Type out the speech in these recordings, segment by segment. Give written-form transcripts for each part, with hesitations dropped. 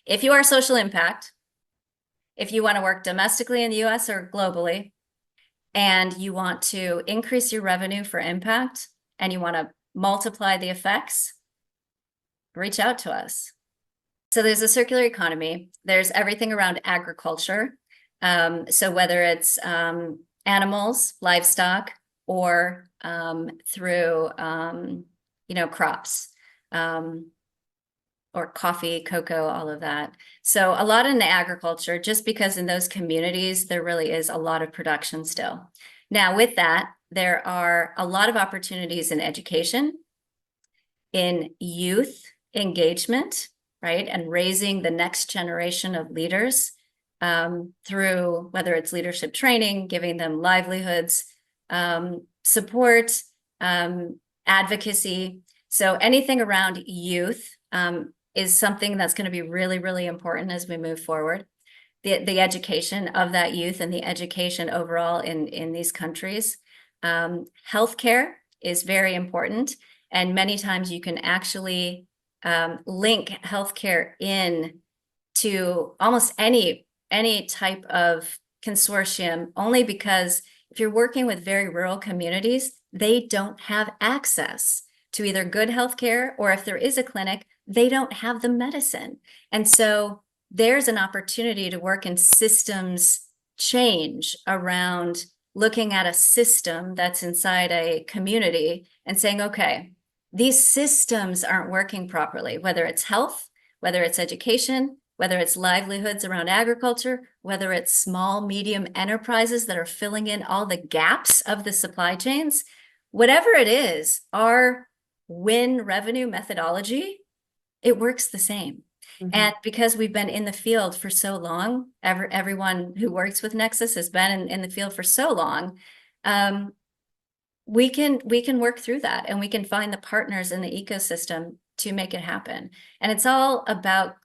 If you are social impact, if you want to work domestically in the US or globally, and you want to increase your revenue for impact, and you want to multiply the effects, reach out to us. So there's a circular economy. There's everything around agriculture. So whether it's animals, livestock, or through crops, or coffee, cocoa, all of that. So a lot in the agriculture, just because in those communities, there really is a lot of production still. Now, with that, there are a lot of opportunities in education, in youth engagement, right? And raising the next generation of leaders through whether it's leadership training, giving them livelihoods, support, advocacy. So anything around youth is something that's going to be really, really important as we move forward. The education of that youth and the education overall in these countries. Healthcare is very important. And many times you can actually link healthcare in to almost any type of consortium, only because if you're working with very rural communities, they don't have access to either good healthcare, or if there is a clinic, they don't have the medicine. And so there's an opportunity to work in systems change around looking at a system that's inside a community and saying, okay, these systems aren't working properly, whether it's health, whether it's education, whether it's livelihoods around agriculture, whether it's small, medium enterprises that are filling in all the gaps of the supply chains, whatever it is, our win revenue methodology, it works the same. Mm-hmm. And because we've been in the field for so long, everyone who works with Nexus has been in the field for so long, we can work through that, and we can find the partners in the ecosystem to make it happen. And it's all about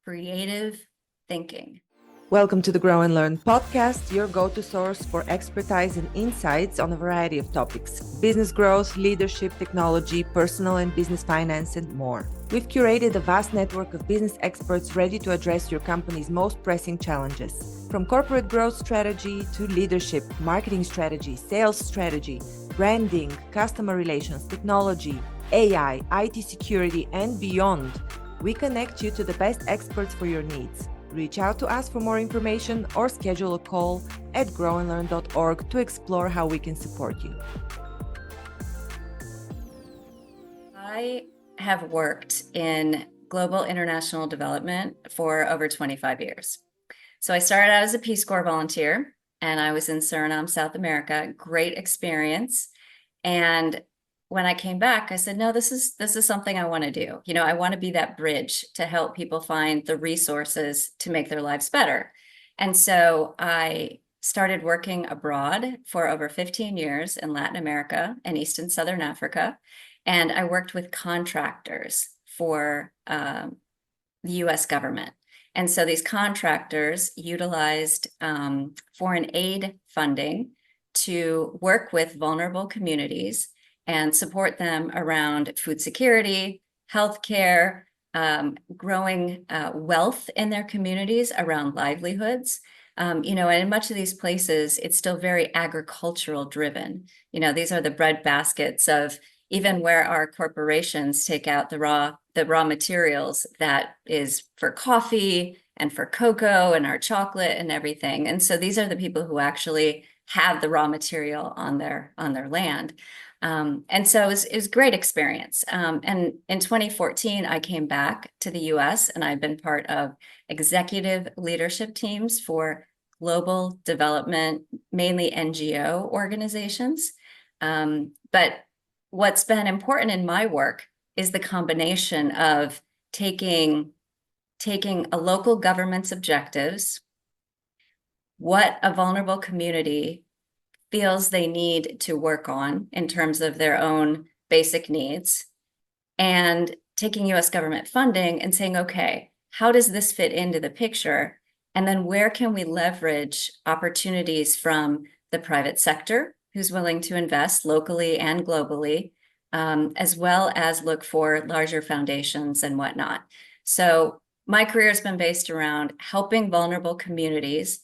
creative thinking. Welcome to the Grow and Learn podcast, your go-to source for expertise and insights on a variety of topics: business growth, leadership, technology, personal and business finance, and more. We've curated a vast network of business experts ready to address your company's most pressing challenges. From corporate growth strategy to leadership, marketing strategy, sales strategy, branding, customer relations, technology, AI, IT security, and beyond, we connect you to the best experts for your needs. Reach out to us for more information or schedule a call at grownlearn.org to explore how we can support you. I have worked in global international development for over 25 years. So I started out as a Peace Corps volunteer, and I was in Suriname, South America. Great experience. And when I came back, I said, no, this is something I want to do. I want to be that bridge to help people find the resources to make their lives better. And so I started working abroad for over 15 years in Latin America and East and Southern Africa. And I worked with contractors for the US government. And so these contractors utilized foreign aid funding to work with vulnerable communities and support them around food security, healthcare, growing wealth in their communities around livelihoods. And in much of these places, it's still very agricultural driven. These are the bread baskets of even where our corporations take out the raw materials that is for coffee and for cocoa and our chocolate and everything. And so these are the people who actually have the raw material on their land. And so it was a great experience. And in 2014, I came back to the US, and I've been part of executive leadership teams for global development, mainly NGO organizations. But what's been important in my work is the combination of taking a local government's objectives, what a vulnerable community feels they need to work on in terms of their own basic needs, and taking US government funding and saying, okay, how does this fit into the picture? And then where can we leverage opportunities from the private sector, who's willing to invest locally and globally, as well as look for larger foundations and whatnot. So my career has been based around helping vulnerable communities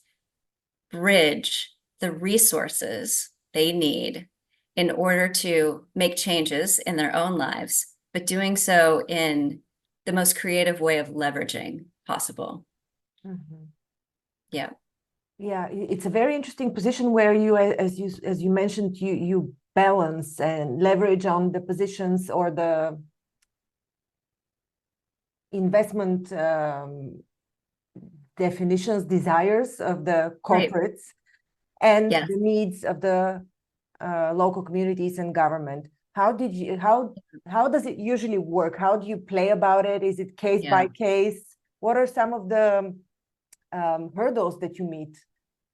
bridge the resources they need in order to make changes in their own lives, but doing so in the most creative way of leveraging possible. Mhm. Yeah. Yeah, it's a very interesting position where you, as you mentioned, you balance and leverage on the positions or the investment definitions, desires of the Right. corporates and Yes. the needs of the local communities and government. How does it usually work? How do you play about it? Is it case by Yeah. case? What are some of the hurdles that you meet?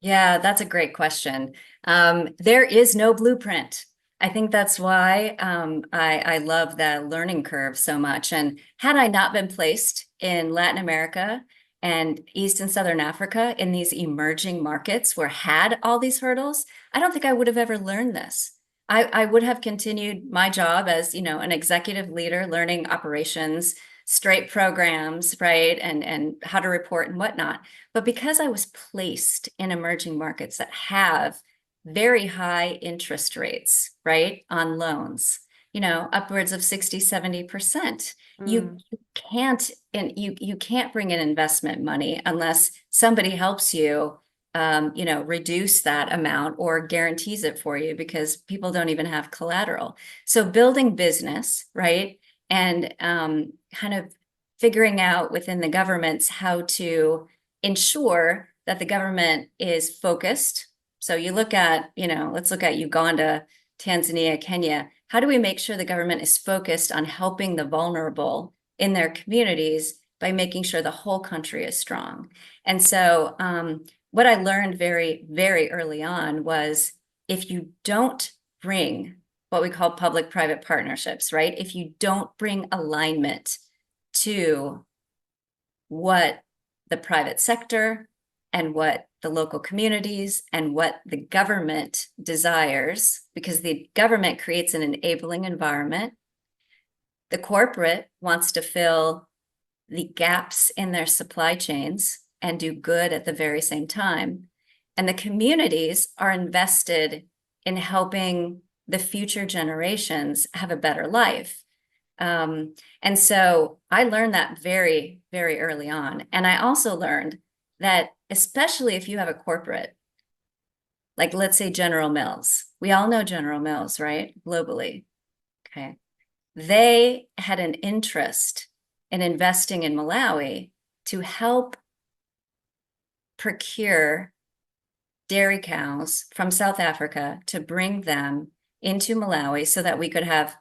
Yeah, that's a great question. There is no blueprint. I think that's why I love the learning curve so much. And had I not been placed in Latin America and East and Southern Africa in these emerging markets where had all these hurdles, I don't think I would have ever learned this. I would have continued my job as, an executive leader, learning operations, straight programs, right, and how to report and whatnot. But because I was placed in emerging markets that have very high interest rates, right, on loans, upwards of 60, 70%, you Mm, can't, and you can't bring in investment money unless somebody helps you, reduce that amount or guarantees it for you because people don't even have collateral. So building business, right, and kind of figuring out within the governments how to ensure that the government is focused. So you look at, let's look at Uganda, Tanzania, Kenya. How do we make sure the government is focused on helping the vulnerable in their communities by making sure the whole country is strong? And so what I learned very, very early on was if you don't bring what we call public-private partnerships, right? If you don't bring alignment to what the private sector and what the local communities and what the government desires, because the government creates an enabling environment. The corporate wants to fill the gaps in their supply chains and do good at the very same time. And the communities are invested in helping the future generations have a better life. And so I learned that very, very early on. And I also learned that, especially if you have a corporate, like let's say General Mills, we all know General Mills, right? Globally. Okay. They had an interest in investing in Malawi to help procure dairy cows from South Africa to bring them into Malawi so that we could have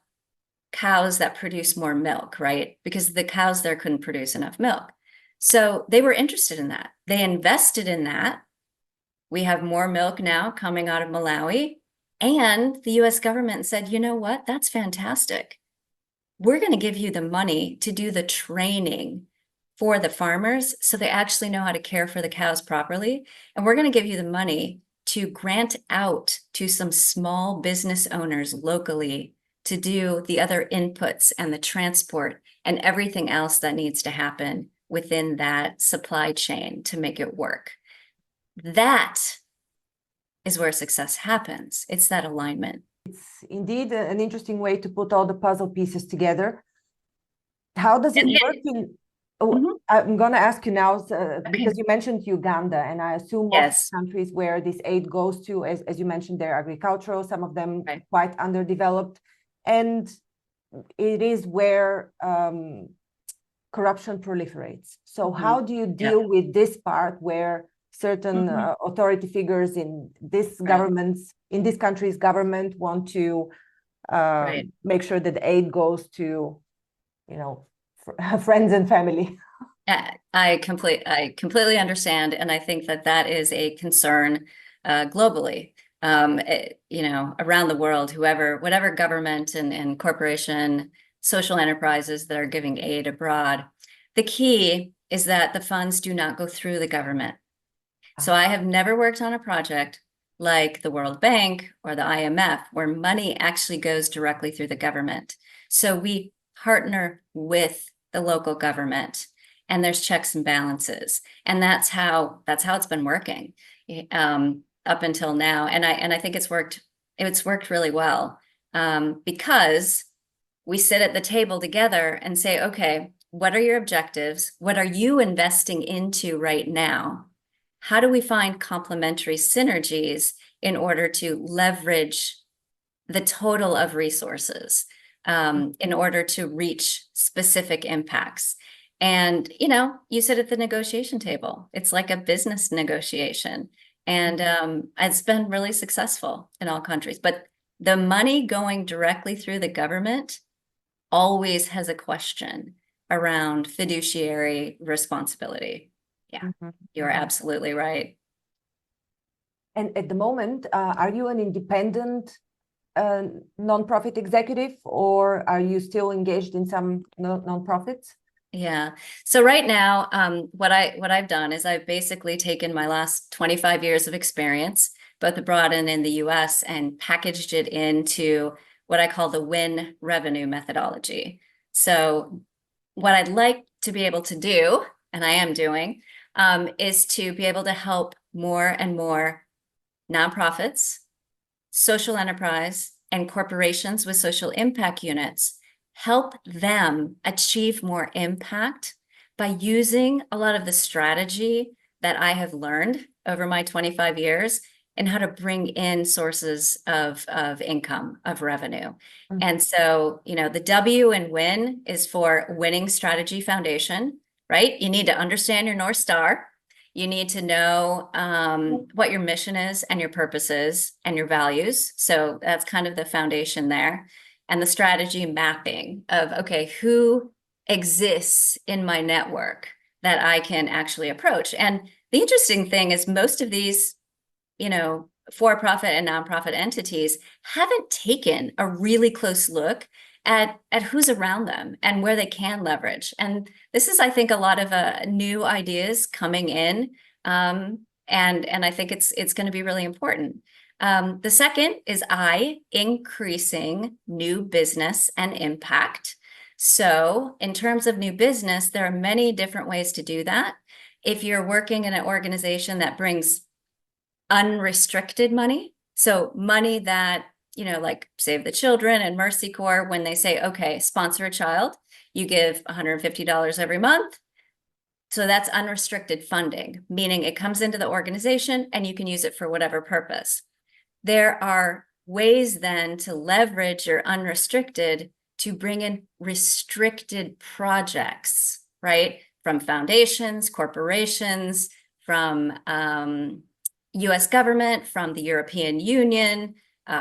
cows that produce more milk, right? Because the cows there couldn't produce enough milk. So they were interested in that. They invested in that. We have more milk now coming out of Malawi. And the US government said, you know what? That's fantastic. We're going to give you the money to do the training for the farmers so they actually know how to care for the cows properly. And we're going to give you the money to grant out to some small business owners locally to do the other inputs and the transport and everything else that needs to happen within that supply chain to make it work. That is where success happens. It's that alignment. it's indeed an interesting way to put all the puzzle pieces together. How does it work in? Oh, Mhm. I'm going to ask you now Okay. because you mentioned Uganda, and I assume most Yes. countries where this aid goes to, as you mentioned, they're agricultural, some of them Right. quite underdeveloped, and it is where corruption proliferates. So Mhm. how do you Yeah. deal with this part where certain Mhm. authority figures in this Right. governments, in this country's government want to Right. make sure that the aid goes to, you know, friends and family? I completely understand, and I think that that is a concern globally. Around the world, whatever government and corporation, social enterprises that are giving aid abroad, the key is that the funds do not go through the government. So I have never worked on a project like the World Bank or the IMF where money actually goes directly through the government. So we partner with the local government and there's checks and balances. And that's how it's been working up until now. And I think it's worked really well, because we sit at the table together and say, okay, what are your objectives? What are you investing into right now? How do we find complementary synergies in order to leverage the total of resources, in order to reach specific impacts? And, you sit at the negotiation table. It's like a business negotiation. And it's been really successful in all countries. But the money going directly through the government always has a question around fiduciary responsibility. Yeah, you're absolutely right. And at the moment, are you an independent nonprofit executive, or are you still engaged in some nonprofits? Yeah. So right now, what I've done is I've basically taken my last 25 years of experience, both abroad and in the US, and packaged it into what I call the win revenue methodology. So what I'd like to be able to do, and I am doing, is to be able to help more and more nonprofits, social enterprise, and corporations with social impact units, help them achieve more impact by using a lot of the strategy that I have learned over my 25 years and how to bring in sources of income, of revenue. And so, the W in WIN is for Winning Strategy Foundation, right? You need to understand your North Star. You need to know what your mission is and your purpose is and your values. So that's kind of the foundation there. And the strategy mapping of, okay, who exists in my network that I can actually approach? And the interesting thing is most of these, for-profit and nonprofit entities haven't taken a really close look at who's around them and where they can leverage. And this is, I think, a lot of new ideas coming in. And I think it's going to be really important. The second is increasing new business and impact. So in terms of new business, there are many different ways to do that. If you're working in an organization that brings unrestricted money, so money that, like Save the Children and Mercy Corps, when they say, okay, sponsor a child, you give $150 every month. So that's unrestricted funding, meaning it comes into the organization and you can use it for whatever purpose. There are ways then to leverage your unrestricted to bring in restricted projects, right? From foundations, corporations, from US government, from the European Union,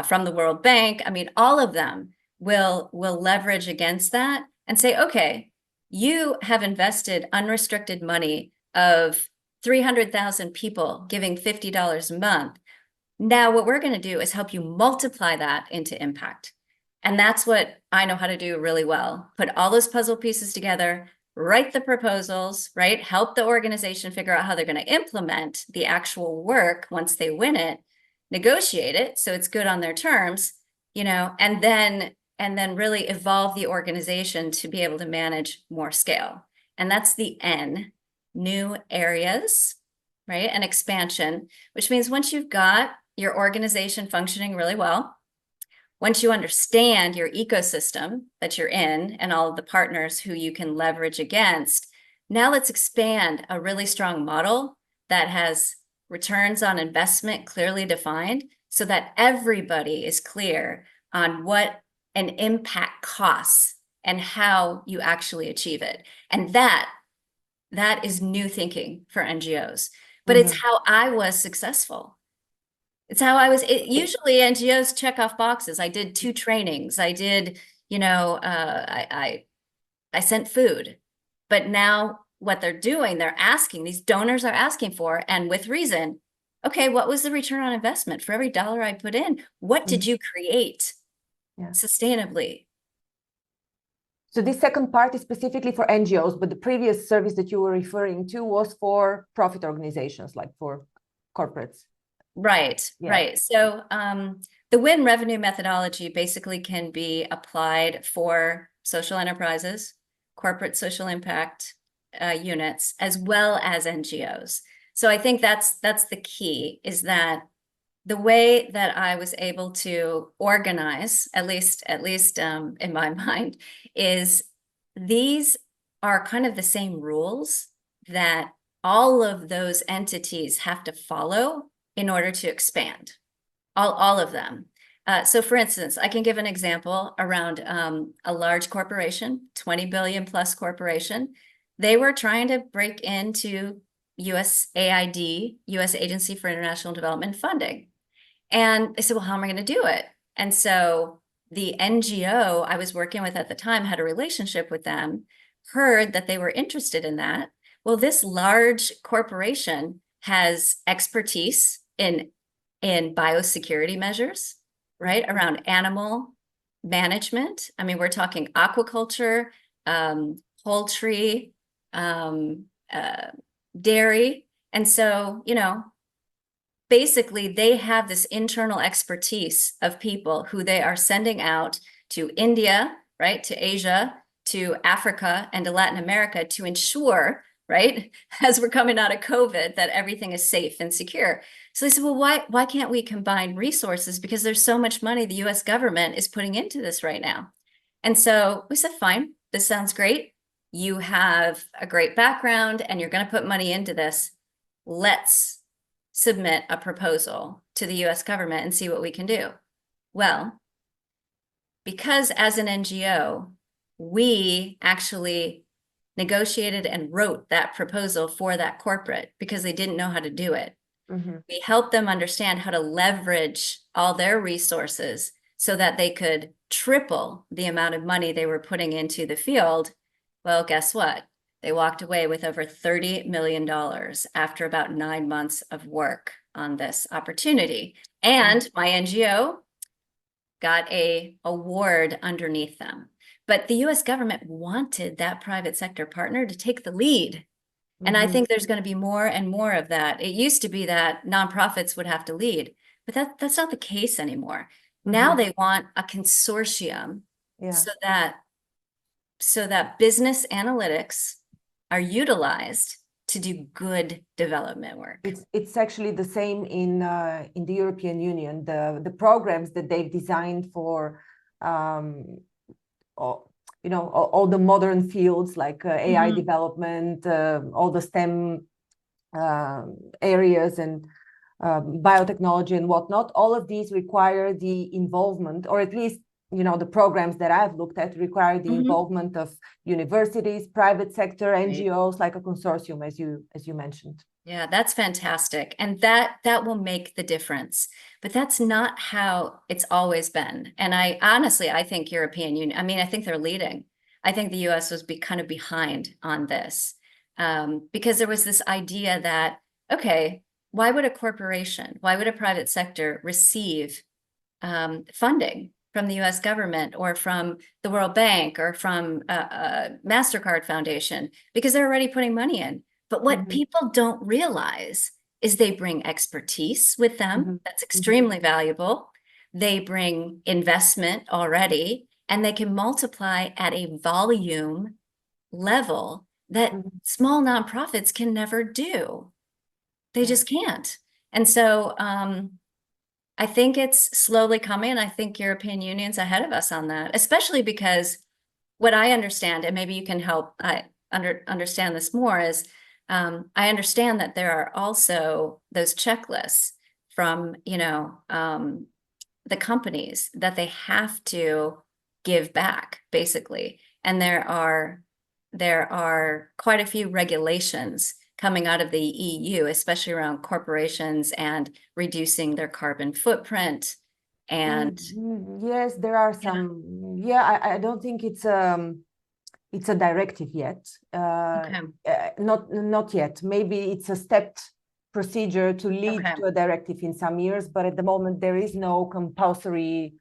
from the World Bank. I mean, all of them will leverage against that and say, okay, you have invested unrestricted money of 300,000 people giving $50 a month. Now, what we're going to do is help you multiply that into impact. And that's what I know how to do really well. Put all those puzzle pieces together, write the proposals, right? Help the organization figure out how they're going to implement the actual work once they win it, negotiate it so it's good on their terms, and then really evolve the organization to be able to manage more scale. And that's the N, new areas, right? And expansion, which means once you've got your organization functioning really well, once you understand your ecosystem that you're in and all of the partners who you can leverage against, now let's expand a really strong model that has returns on investment clearly defined so that everybody is clear on what an impact costs and how you actually achieve it. And that is new thinking for NGOs, but it's how I was successful. It's how I was. Usually NGOs check off boxes. I did 2 trainings. I did, I sent food. But now what they're doing, these donors are asking for, and with reason, okay, what was the return on investment for every dollar I put in? What did you create sustainably? So this second part is specifically for NGOs, but the previous service that you were referring to was for profit organizations, like for corporates. Right, right. So the win revenue methodology basically can be applied for social enterprises, corporate social impact units as well as NGOs. So I think that's the key, is that the way that I was able to organize, at least in my mind, is these are kind of the same rules that all of those entities have to follow in order to expand. All of them. So for instance, I can give an example around a large corporation, 20 billion plus corporation. They were trying to break into USAID, US Agency for International Development funding. And they said, well, how am I going to do it? And so the NGO I was working with at the time had a relationship with them, heard that they were interested in that. Well, this large corporation has expertise in biosecurity measures, right? Around animal management. I mean, we're talking aquaculture, poultry, dairy. And so, basically they have this internal expertise of people who they are sending out to India, right? To Asia, to Africa, and to Latin America to ensure, right, as we're coming out of COVID, that everything is safe and secure. So they said, well, why can't we combine resources? Because there's so much money the US government is putting into this right now. And so we said, fine, this sounds great. You have a great background and you're going to put money into this. Let's submit a proposal to the US government and see what we can do. Well, because as an NGO, we actually negotiated and wrote that proposal for that corporate because they didn't know how to do it. Mm-hmm. We helped them understand how to leverage all their resources so that they could triple the amount of money they were putting into the field. Well, guess what? They walked away with over $30 million after about 9 months of work on this opportunity. And my NGO got an award underneath them. But the US government wanted that private sector partner to take the lead. And I think there's going to be more and more of that. It used to be that nonprofits would have to lead, but that's not the case anymore. Now they want a consortium so that business analytics are utilized to do good development work. It's actually the same in the European Union. The programs that they've designed for all the modern fields like AI development, all the STEM areas and biotechnology and whatnot. All of these require the involvement, or at least the programs that I've looked at require the involvement of universities, private sector, NGOs, like a consortium, as you mentioned. Yeah, that's fantastic. And that will make the difference. But that's not how it's always been. And I honestly think European Union, I think they're leading. I think the US was kind of behind on this because there was this idea that, okay, why would a corporation, why would a private sector receive funding from the US government or from the World Bank or from MasterCard Foundation? Because they're already putting money in. But what people don't realize is they bring expertise with them. That's extremely valuable. They bring investment already, and they can multiply at a volume level that small nonprofits can never do. They just can't. And so I think it's slowly coming. I think European Union's ahead of us on that, especially because what I understand, and maybe you can help understand this more, is I understand that there are also those checklists from, the companies that they have to give back, basically. And there are quite a few regulations coming out of the EU, especially around corporations and reducing their carbon footprint. And yes, there are some. Yeah, I don't think it's a directive yet. Not yet. Maybe it's a stepped procedure to lead to a directive in some years, but at the moment there is no compulsory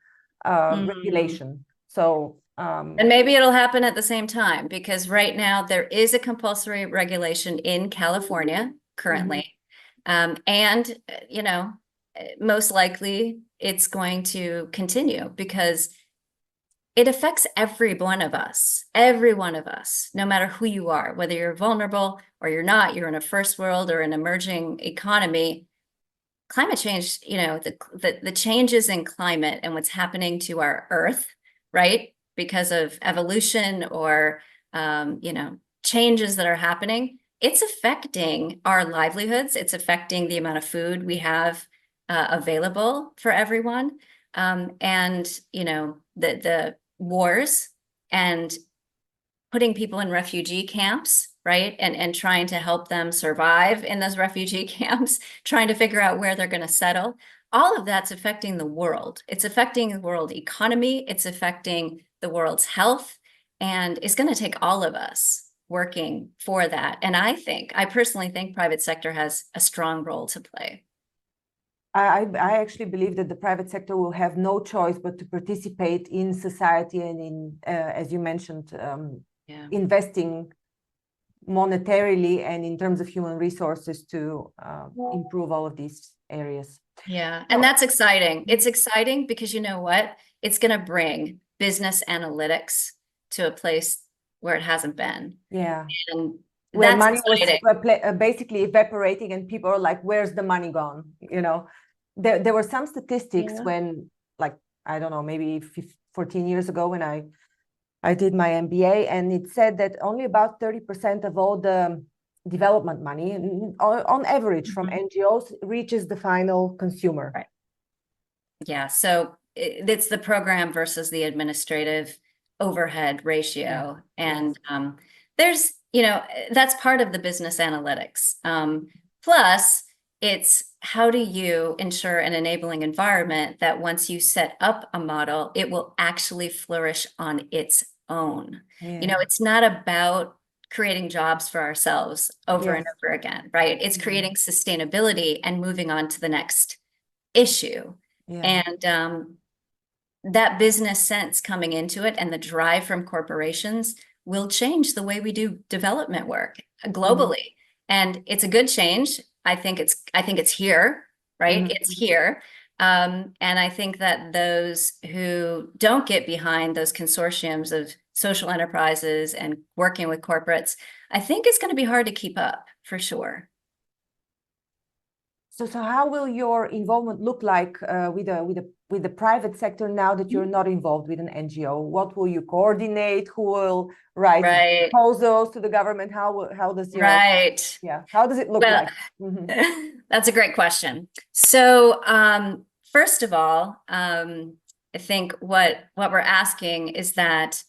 regulation. So and maybe it'll happen at the same time, because right now there is a compulsory regulation in California currently. And most likely it's going to continue, because it affects every one of us, no matter who you are, whether you're vulnerable or you're not, you're in a first world or an emerging economy. Climate change, the changes in climate and what's happening to our Earth, right? Because of evolution or, changes that are happening, it's affecting our livelihoods. It's affecting the amount of food we have available for everyone. And, the wars and putting people in refugee camps, right? And trying to help them survive in those refugee camps, trying to figure out where they're going to settle. All of that's affecting the world. It's affecting the world economy. It's affecting the world's health. And it's going to take all of us working for that. And I personally think private sector has a strong role to play. I actually believe that the private sector will have no choice but to participate in society and in, as you mentioned, investing monetarily and in terms of human resources to improve all of these areas. Yeah, and that's exciting. It's exciting because you know what? It's going to bring business analytics to a place where it hasn't been. Yeah. And where that's money exciting. was basically evaporating and people are like, where's the money gone? There were some statistics when, like, I don't know, maybe 14 years ago when I did my MBA, and it said that only about 30% of all the development money, on average, from NGOs reaches the final consumer. Right. Yeah, so it's the program versus the administrative overhead ratio. And there's, that's part of the business analytics. Plus, it's how do you ensure an enabling environment that once you set up a model, it will actually flourish on its own. It's not about creating jobs for ourselves over and over again, right? It's creating sustainability and moving on to the next issue. And that business sense coming into it and the drive from corporations will change the way we do development work globally. And it's a good change. I think it's here, right? It's here. And I think that those who don't get behind those consortiums of social enterprises and working with corporates, I think it's going to be hard to keep up for sure. So how will your involvement look like with the private sector now that you're not involved with an NGO? What will you coordinate? Who will write proposals to the government? How does your how does it look like? That's a great question. So first of all, I think what we're asking is that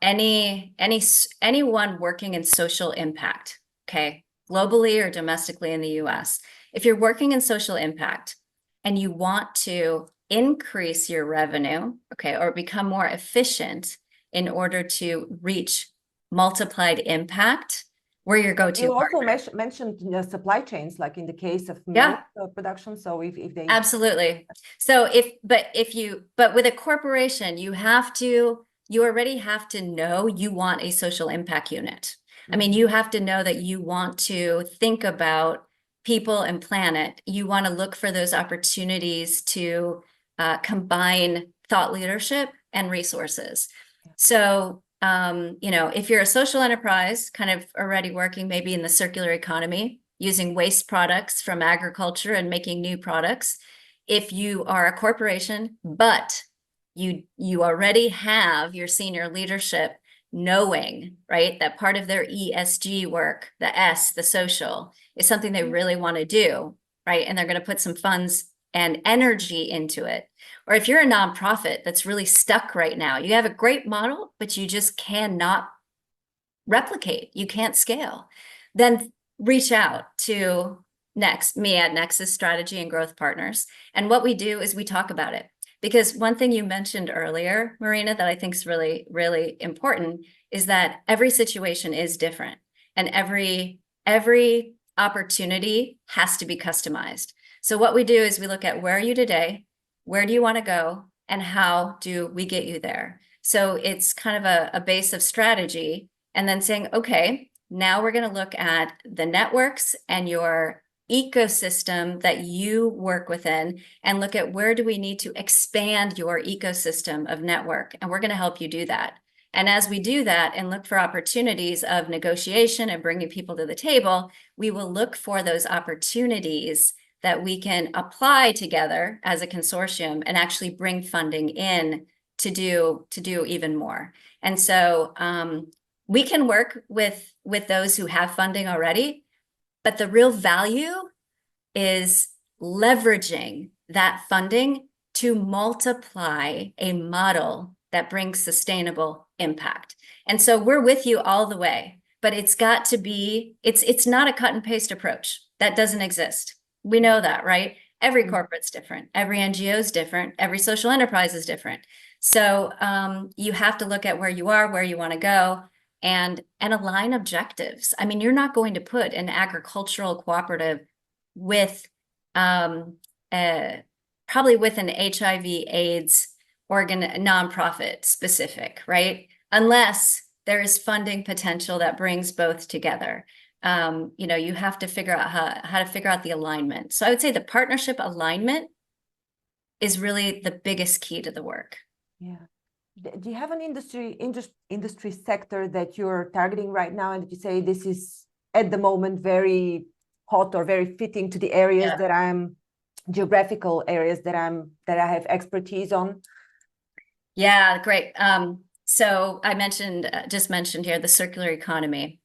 anyone working in social impact, okay, globally or domestically in the US, if you're working in social impact and you want to increase your revenue, okay, or become more efficient in order to reach multiplied impact, we're your go-to. You also mentioned supply chains, like in the case of milk production. So if they absolutely. So but with a corporation, you already have to know you want a social impact unit. I mean, you have to know that you want to think about people and planet. You want to look for those opportunities to combine thought leadership and resources. So, if you're a social enterprise kind of already working maybe in the circular economy, using waste products from agriculture and making new products, if you are a corporation, but you already have your senior leadership knowing, right, that part of their ESG work, the S, the social, is something they really want to do, right? And they're going to put some funds and energy into it. Or if you're a nonprofit that's really stuck right now, you have a great model, but you just cannot replicate, you can't scale, then reach out to me at Nexus Strategy and Growth Partners. And what we do is we talk about it. Because one thing you mentioned earlier, Marina, that I think is really, really important is that every situation is different and every opportunity has to be customized. So what we do is we look at where are you today, where do you want to go, and how do we get you there? So it's kind of a base of strategy and then saying, okay, now we're going to look at the networks and your ecosystem that you work within and look at where do we need to expand your ecosystem of network. And we're going to help you do that. And as we do that and look for opportunities of negotiation and bringing people to the table, we will look for those opportunities that we can apply together as a consortium and actually bring funding in to do even more. And so we can work with those who have funding already, but the real value is leveraging that funding to multiply a model that brings sustainable impact. And so we're with you all the way, but it's got to be, it's not a cut and paste approach. That doesn't exist. We know that, right? Every corporate's different. Every NGO is different. Every social enterprise is different. So you have to look at where you are, where you want to go, and align objectives. I mean, you're not going to put an agricultural cooperative with probably with an HIV/AIDS nonprofit specific, right? Unless there is funding potential that brings both together. You have to figure out how to figure out the alignment. So I would say the partnership alignment is really the biggest key to the work. Yeah. Do you have an industry sector that you're targeting right now, and that you say this is at the moment very hot or very fitting to the areas that I'm geographical areas that I have expertise on? Yeah, great. So I just mentioned here the circular economy.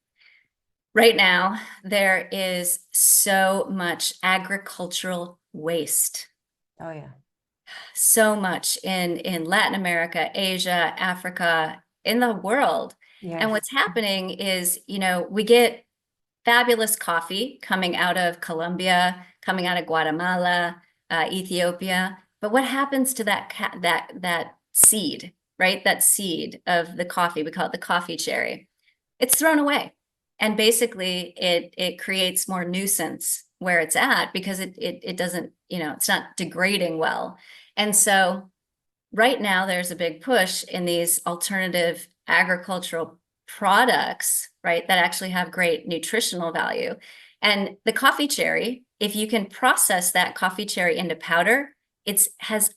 Right now, there is so much agricultural waste. Oh yeah. So much in Latin America, Asia, Africa, in the world. Yes. And what's happening is, we get fabulous coffee coming out of Colombia, coming out of Guatemala, Ethiopia. But what happens to that seed, right? That seed of the coffee, we call it the coffee cherry. It's thrown away. And basically it creates more nuisance where it's at because it doesn't, it's not degrading well. And so right now there's a big push in these alternative agricultural products, right, that actually have great nutritional value. And the coffee cherry, if you can process that coffee cherry into powder, it has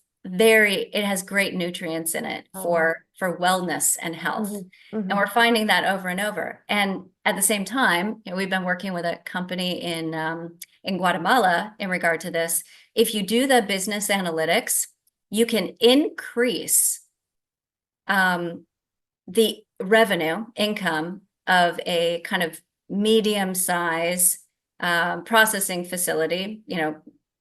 great nutrients in it for wellness and health. Mm-hmm. Mm-hmm. And we're finding that over and over. And at the same time, we've been working with a company in Guatemala in regard to this. If you do the business analytics, you can increase the revenue income of a kind of medium size processing facility,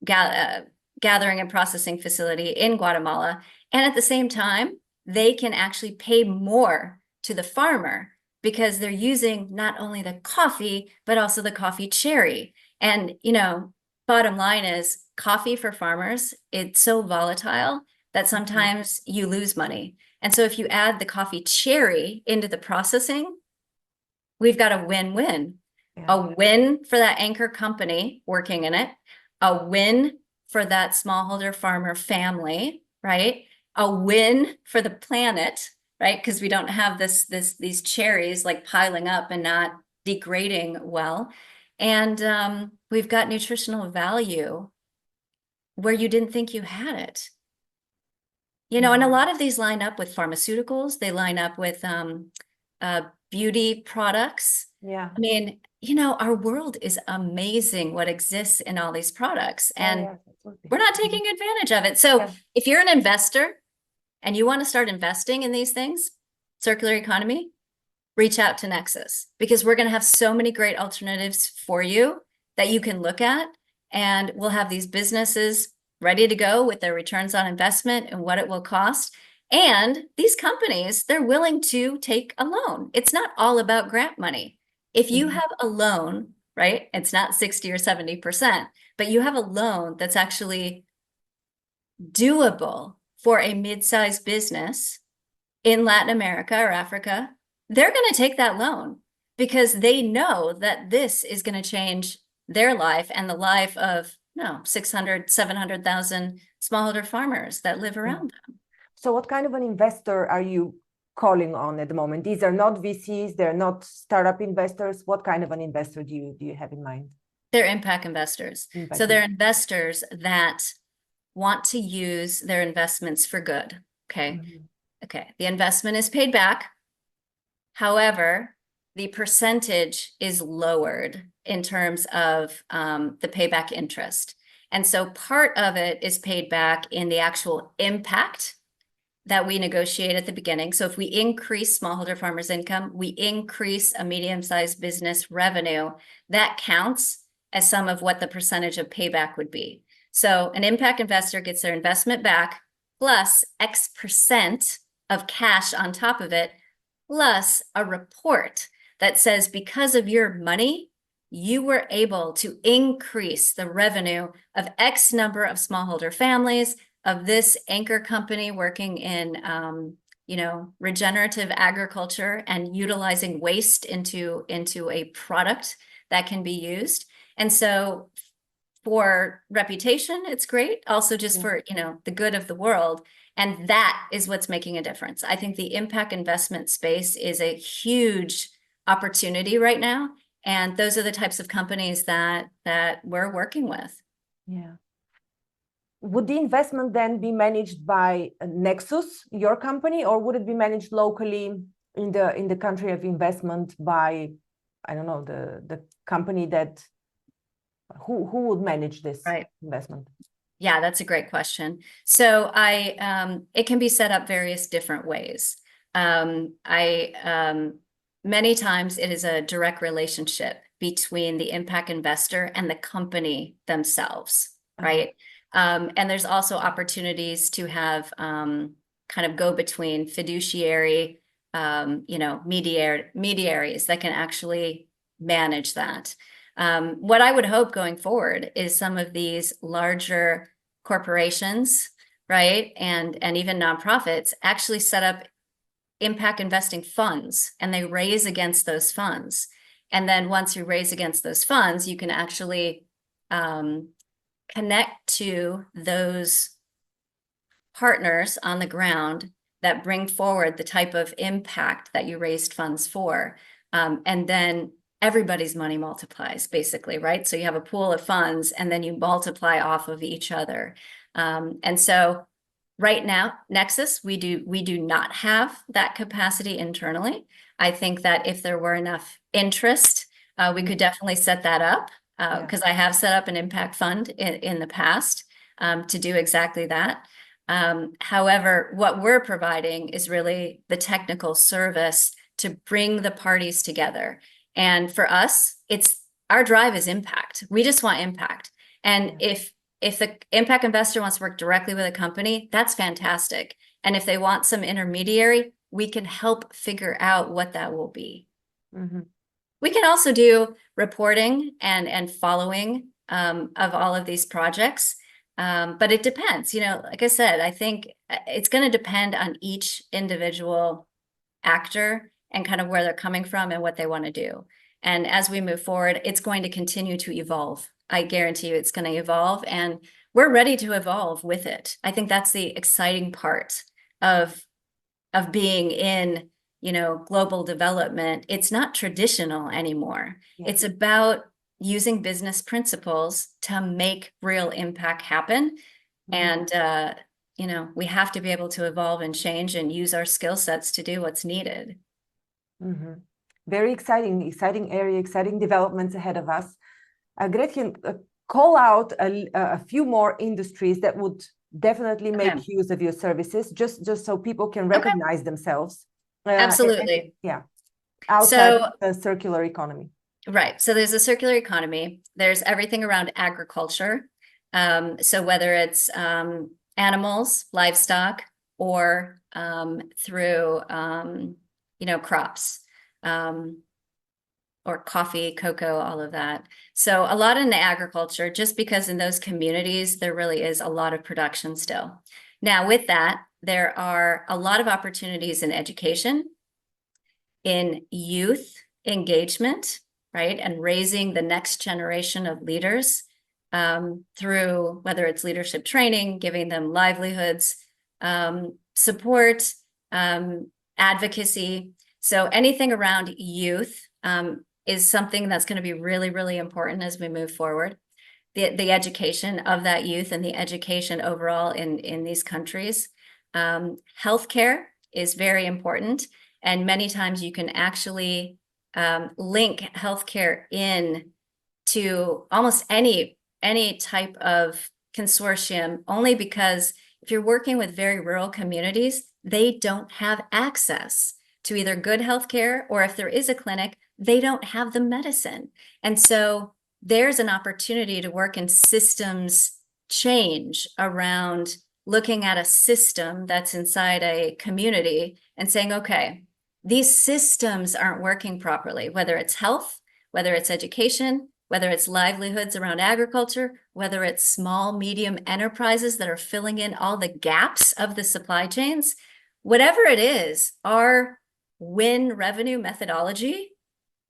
gathering and processing facility in Guatemala. And at the same time, they can actually pay more to the farmer because they're using not only the coffee, but also the coffee cherry. And, bottom line is coffee for farmers, it's so volatile that sometimes you lose money. And so if you add the coffee cherry into the processing, we've got a win-win. Yeah. A win for that anchor company working in it, a win for that smallholder farmer family, right? A win for the planet, right? Because we don't have these cherries like piling up and not degrading well. And we've got nutritional value where you didn't think you had it. And a lot of these line up with pharmaceuticals. They line up with beauty products. Yeah. I mean, our world is amazing what exists in all these products. And we're not taking advantage of it. So if you're an investor and you want to start investing in these things, circular economy, reach out to Nexus, because we're going to have so many great alternatives for you that you can look at. And we'll have these businesses ready to go with their returns on investment and what it will cost. And these companies, they're willing to take a loan. It's not all about grant money. If you have a loan, right, it's not 60 or 70%, but you have a loan that's actually doable for a mid-sized business in Latin America or Africa, they're going to take that loan because they know that this is going to change their life and the life of 600, 700,000 smallholder farmers that live around them. So what kind of an investor are you calling on at the moment? These are not VCs, they're not startup investors. What kind of an investor do you have in mind? They're impact investors. Impact So they're investors that want to use their investments for good. Okay. Okay. The investment is paid back. However, the percentage is lowered in terms of the payback interest. And so part of it is paid back in the actual impact that we negotiate at the beginning. So if we increase smallholder farmers' income, we increase a medium-sized business revenue, that counts as some of what the percentage of payback would be. So an impact investor gets their investment back plus X percent of cash on top of it, plus a report that says because of your money, you were able to increase the revenue of X number of smallholder families, of this anchor company working in regenerative agriculture and utilizing waste into a product that can be used. And so for reputation, it's great. Also just for, the good of the world. And that is what's making a difference. I think the impact investment space is a huge opportunity right now. And those are the types of companies that we're working with. Yeah. Would the investment then be managed by Nexus, your company, or would it be managed locally in the country of investment by, I don't know, the company that who would manage this investment? Yeah, that's a great question. So it can be set up various different ways. Many times it is a direct relationship between the impact investor and the company themselves, right? And there's also opportunities to have kind of go between fiduciary, mediaries that can actually manage that. What I would hope going forward is some of these larger corporations, right, and even nonprofits actually set up impact investing funds, and they raise against those funds. And then once you raise against those funds, you can actually connect to those partners on the ground that bring forward the type of impact that you raised funds for. And then everybody's money multiplies, basically, right? So you have a pool of funds, and then you multiply off of each other. And so right now, Nexus, we do not have that capacity internally. I think that if there were enough interest, we could definitely set that up, because I have set up an impact fund in the past to do exactly that. However, what we're providing is really the technical service to bring the parties together. And for us, our drive is impact. We just want impact. And if the impact investor wants to work directly with a company, that's fantastic. And if they want some intermediary, we can help figure out what that will be. We can also do reporting and following of all of these projects. But it depends, like I said, I think it's going to depend on each individual actor and kind of where they're coming from and what they want to do. And as we move forward, it's going to continue to evolve. I guarantee you it's going to evolve, and we're ready to evolve with it. I think that's the exciting part of being in, global development. It's not traditional anymore. It's about using business principles to make real impact happen. And, we have to be able to evolve and change and use our skill sets to do what's needed. Very exciting area, exciting developments ahead of us. Gretchen, call out a few more industries that would definitely make use of your services, just so people can recognize themselves. Absolutely. Outside the circular economy. Right. So there's a circular economy. There's everything around agriculture. So whether it's animals, livestock, or through crops, or coffee, cocoa, all of that. So a lot in the agriculture, just because in those communities, there really is a lot of production still. Now, with that, there are a lot of opportunities in education, in youth engagement, right? And raising the next generation of leaders through whether it's leadership training, giving them livelihoods, support, advocacy. So anything around youth, is something that's going to be really, really important as we move forward. The education of that youth and the education overall in these countries. Healthcare is very important. And many times you can actually link healthcare in to almost any type of consortium, only because if you're working with very rural communities, they don't have access to either good healthcare, or if there is a clinic, they don't have the medicine. And so there's an opportunity to work in systems change around looking at a system that's inside a community and saying, okay, these systems aren't working properly, whether it's health, whether it's education, whether it's livelihoods around agriculture, whether it's small, medium enterprises that are filling in all the gaps of the supply chains, whatever it is, our win revenue methodology,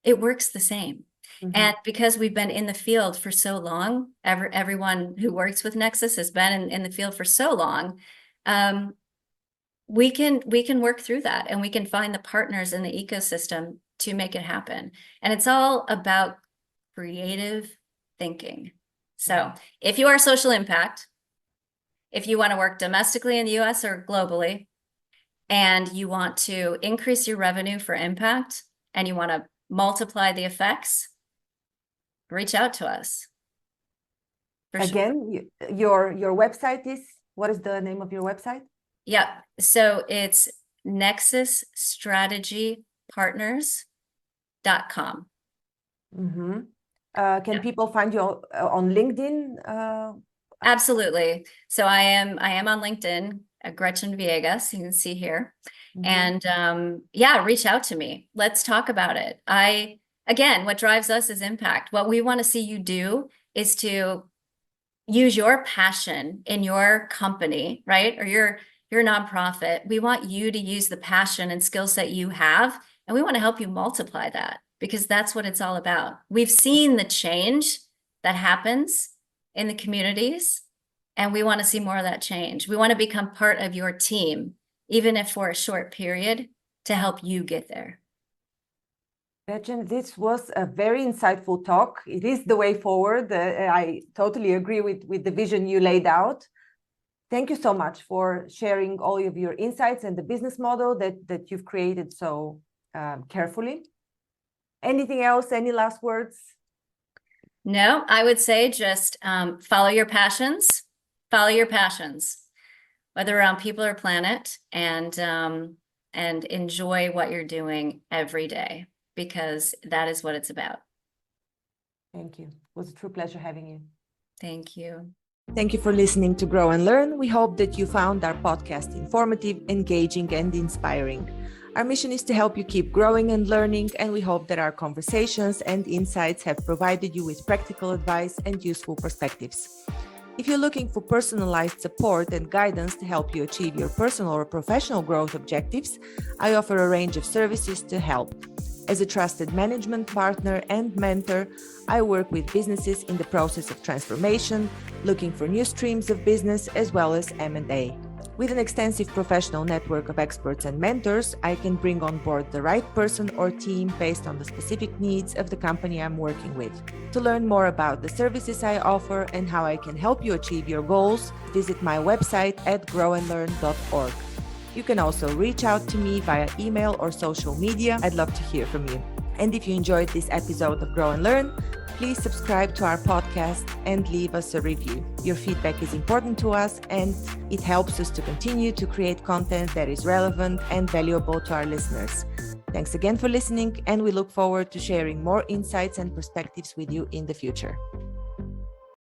it works the same. Mm-hmm. And because we've been in the field for so long, everyone who works with Nexus has been in the field for so long, we can work through that, and we can find the partners in the ecosystem to make it happen. And it's all about creative thinking. So if you are social impact, if you want to work domestically in the US or globally, and you want to increase your revenue for impact, and you want to multiply the effects, reach out to us. Again, sure. your website is, what is the name of your website? Yeah, so it's nexusstrategypartners.com. Mm-hmm. Can people find you on LinkedIn? Absolutely. So I am on LinkedIn, Gretchen Villegas, you can see here. Mm-hmm. And reach out to me. Let's talk about it. Again, what drives us is impact. What we want to see you do is to use your passion in your company, right? Or your nonprofit. We want you to use the passion and skill set you have, and we want to help you multiply that, because that's what it's all about. We've seen the change that happens in the communities, and we want to see more of that change. We want to become part of your team, even if for a short period, to help you get there. Gretchen, this was a very insightful talk. It is the way forward. I totally agree with the vision you laid out. Thank you so much for sharing all of your insights and the business model that you've created so carefully. Anything else? Any last words? No, I would say just follow your passions. Follow your passions, whether around people or planet, and enjoy what you're doing every day, because that is what it's about. Thank you. It was a true pleasure having you. Thank you. Thank you for listening to Grow and Learn. We hope that you found our podcast informative, engaging, and inspiring. Our mission is to help you keep growing and learning, and we hope that our conversations and insights have provided you with practical advice and useful perspectives. If you're looking for personalized support and guidance to help you achieve your personal or professional growth objectives, I offer a range of services to help. As a trusted management partner and mentor, I work with businesses in the process of transformation, looking for new streams of business, as well as M&A. With an extensive professional network of experts and mentors, I can bring on board the right person or team based on the specific needs of the company I'm working with. To learn more about the services I offer and how I can help you achieve your goals, visit my website at grownlearn.org. You can also reach out to me via email or social media. I'd love to hear from you. And if you enjoyed this episode of Grow and Learn, please subscribe to our podcast and leave us a review. Your feedback is important to us, and it helps us to continue to create content that is relevant and valuable to our listeners. Thanks again for listening, and we look forward to sharing more insights and perspectives with you in the future.